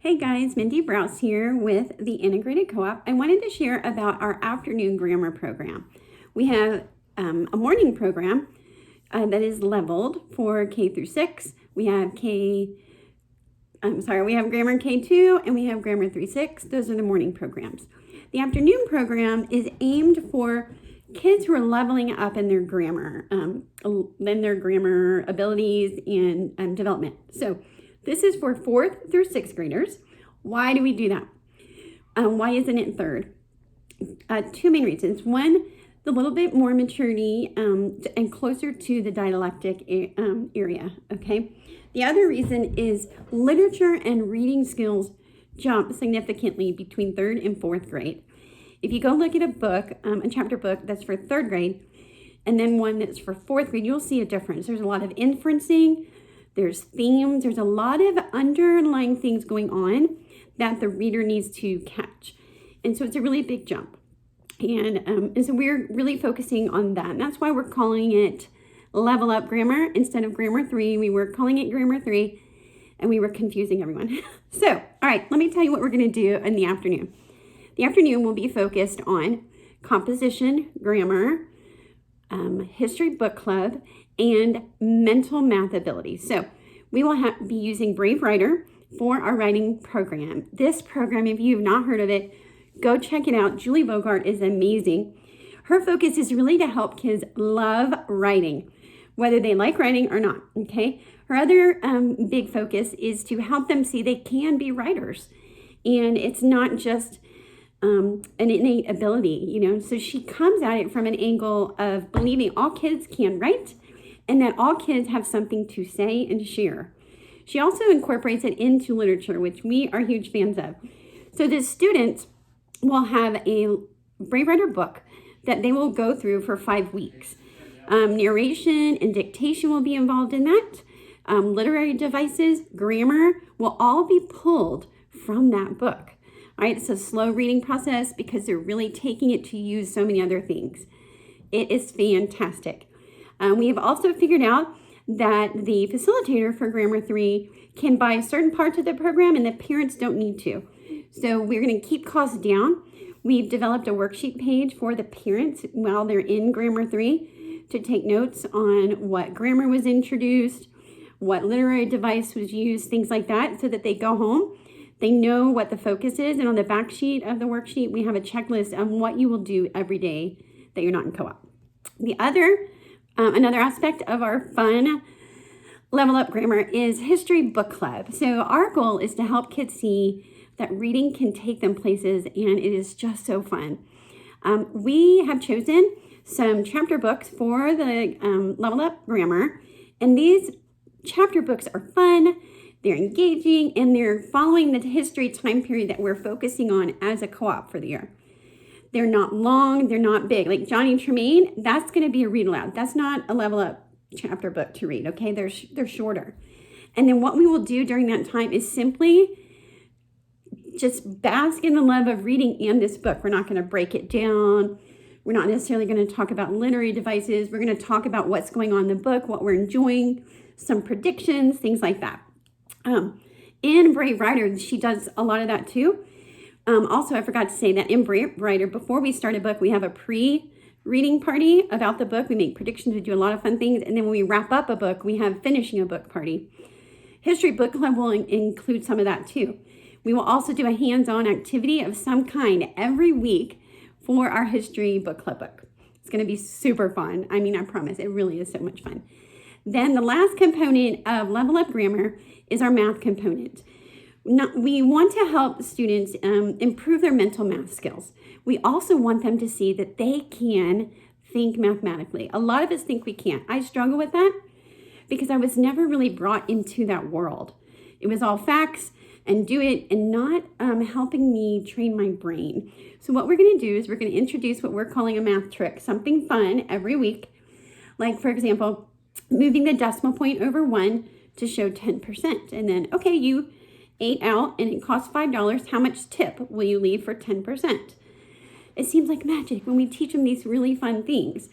Hey guys, Mindy Brouse here with the Integrated Co-op. I wanted to share about our afternoon grammar program. We have a morning program that is leveled for K through 6. We have grammar K2 and we have grammar 3-6. Those are the morning programs. The afternoon program is aimed for kids who are leveling up in their grammar, abilities and development. So this is for 4th through 6th graders. Why do we do that? Why isn't it 3rd? Two main reasons. One, the little bit more maturity and closer to the dialectic area, okay? The other reason is literature and reading skills jump significantly between 3rd and 4th grade. If you go look at a book, a chapter book that's for 3rd grade, and then one that's for 4th grade, you'll see a difference. There's a lot of inferencing, there's themes, there's a lot of underlying things going on that the reader needs to catch. And so it's a really big jump. And so we're really focusing on that. And that's why we're calling it Level Up Grammar instead of Grammar 3. We were calling it Grammar 3 and we were confusing everyone. So, all right, let me tell you what we're going to do in the afternoon. The afternoon will be focused on composition, grammar, history book club, and mental math abilities. So we will be using Brave Writer for our writing program. This program, if you've not heard of it, go check it out. Julie Bogart is amazing. Her focus is really to help kids love writing, whether they like writing or not, okay? Her other big focus is to help them see they can be writers. And it's not just an innate ability, so she comes at it from an angle of believing all kids can write and that all kids have something to say and share. She also incorporates it into literature, which we are huge fans of. So the students will have a Brave Writer book that they will go through for 5 weeks. Narration and dictation will be involved in that. Literary devices, grammar will all be pulled from that book. All right, it's a slow reading process because they're really taking it to use so many other things. It is fantastic. We have also figured out that the facilitator for Grammar 3 can buy certain parts of the program and the parents don't need to. So we're going to keep costs down. We've developed a worksheet page for the parents while they're in Grammar 3 to take notes on what grammar was introduced, what literary device was used, things like that, so that they go home. They know what the focus is, and on the back sheet of the worksheet, we have a checklist on what you will do every day that you're not in co-op. Another aspect of our fun Level Up Grammar is History Book Club. So our goal is to help kids see that reading can take them places, and it is just so fun. We have chosen some chapter books for the Level Up Grammar, and these chapter books are fun. They're engaging, and they're following the history time period that we're focusing on as a co-op for the year. They're not long, they're not big. Like Johnny Tremaine, that's going to be a read aloud. That's not a Level Up chapter book to read, okay? They're shorter. And then what we will do during that time is simply just bask in the love of reading and this book. We're not going to break it down. We're not necessarily going to talk about literary devices. We're going to talk about what's going on in the book, what we're enjoying, some predictions, things like that. In Brave Writer, she does a lot of that too. Also, I forgot to say that in Brave Writer, before we start a book, we have a pre-reading party about the book. We make predictions, we do a lot of fun things. And then when we wrap up a book, we have finishing a book party. History Book Club will include some of that too. We will also do a hands-on activity of some kind every week for our History Book Club book. It's going to be super fun. I mean, I promise, it really is so much fun. Then the last component of Level Up Grammar is our math component. We want to help students improve their mental math skills. We also want them to see that they can think mathematically. A lot of us think we can't. I struggle with that because I was never really brought into that world. It was all facts and do it and not helping me train my brain. So what we're going to do is we're going to introduce what we're calling a math trick, something fun every week. Like, for example, moving the decimal point over 1 to show 10%. And then, okay, you ate out and it costs $5. How much tip will you leave for 10%? It seems like magic when we teach them these really fun things.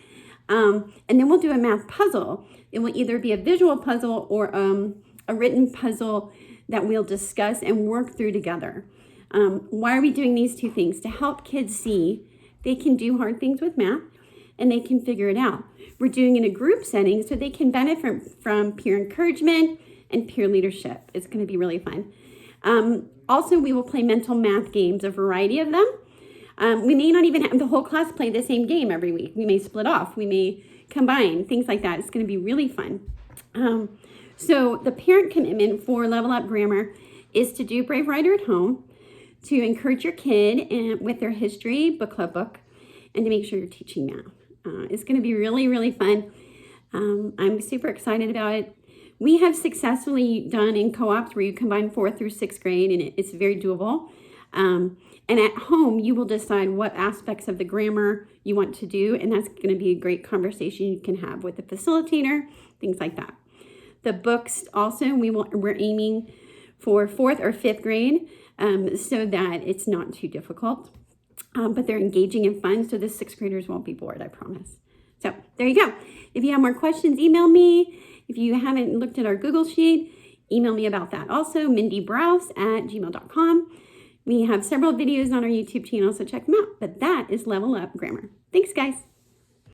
And then we'll do a math puzzle. It will either be a visual puzzle or a written puzzle that we'll discuss and work through together. Why are we doing these two things? To help kids see they can do hard things with math and they can figure it out. We're doing it in a group setting so they can benefit from peer encouragement and peer leadership. It's going to be really fun. Also, we will play mental math games, a variety of them. We may not even have the whole class play the same game every week. We may split off. We may combine, things like that. It's going to be really fun. So the parent commitment for Level Up Grammar is to do Brave Writer at home, to encourage your kid with their history book club book, and to make sure you're teaching math. It's going to be really, really fun. I'm super excited about it. We have successfully done in co-ops where you combine 4th through 6th grade, and it's very doable. And at home, you will decide what aspects of the grammar you want to do, and that's going to be a great conversation you can have with the facilitator, things like that. The books also, we're aiming for 4th or 5th grade so that it's not too difficult. But they're engaging and fun, so the 6th graders won't be bored, I promise. So there you go. If you have more questions, email me. If you haven't looked at our Google Sheet, email me about that. Also, mindybrowse@gmail.com. We have several videos on our YouTube channel, so check them out. But that is Level Up Grammar. Thanks, guys.